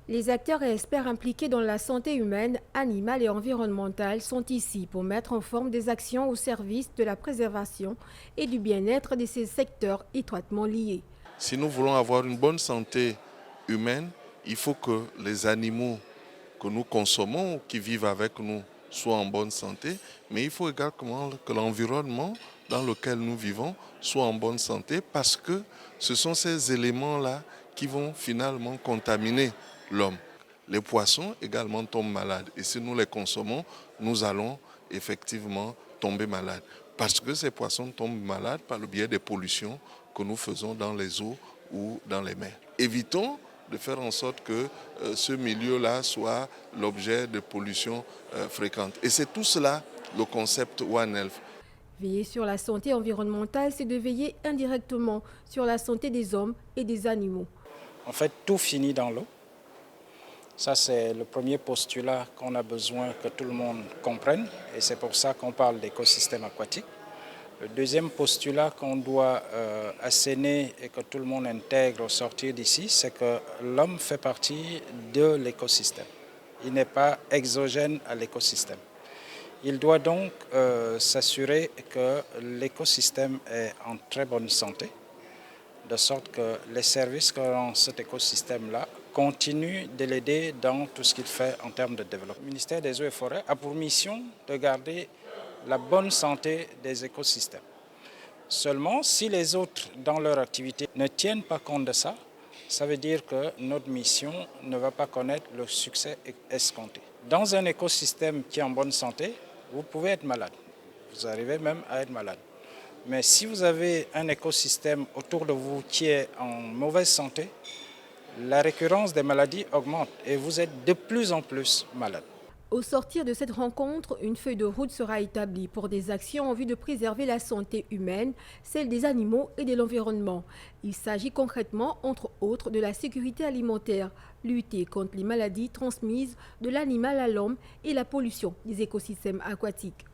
Les acteurs et experts impliqués dans la santé humaine, animale et environnementale sont ici pour mettre en forme des actions au service de la préservation et du bien-être de ces secteurs étroitement liés. Si nous voulons avoir une bonne santé humaine, il faut que les animaux que nous consommons, qui vivent avec nous, soient en bonne santé, mais il faut également que l'environnement dans lequel nous vivons soit en bonne santé parce que ce sont ces éléments-là qui vont finalement contaminer l'homme. Les poissons également tombent malades et si nous les consommons, nous allons effectivement tomber malades parce que ces poissons tombent malades par le biais des pollutions que nous faisons dans les eaux ou dans les mers. Évitons de faire en sorte que ce milieu-là soit l'objet de pollution fréquente. Et c'est tout cela le concept One Health. Veiller sur la santé environnementale, c'est de veiller indirectement sur la santé des hommes et des animaux. En fait, tout finit dans l'eau. Ça, c'est le premier postulat qu'on a besoin que tout le monde comprenne. Et c'est pour ça qu'on parle d'écosystème aquatique. Le deuxième postulat qu'on doit asséner et que tout le monde intègre au sortir d'ici, c'est que l'homme fait partie de l'écosystème. Il n'est pas exogène à l'écosystème. Il doit donc s'assurer que l'écosystème est en très bonne santé, de sorte que les services que rend cet écosystème-là continuent de l'aider dans tout ce qu'il fait en termes de développement. Le ministère des Eaux et Forêts a pour mission de garder la bonne santé des écosystèmes. Seulement, si les autres, dans leur activité, ne tiennent pas compte de ça, ça veut dire que notre mission ne va pas connaître le succès escompté. Dans un écosystème qui est en bonne santé, vous pouvez être malade. Vous arrivez même à être malade. Mais si vous avez un écosystème autour de vous qui est en mauvaise santé, la récurrence des maladies augmente et vous êtes de plus en plus malade. Au sortir de cette rencontre, une feuille de route sera établie pour des actions en vue de préserver la santé humaine, celle des animaux et de l'environnement. Il s'agit concrètement, entre autres, de la sécurité alimentaire, lutter contre les maladies transmises de l'animal à l'homme et la pollution des écosystèmes aquatiques.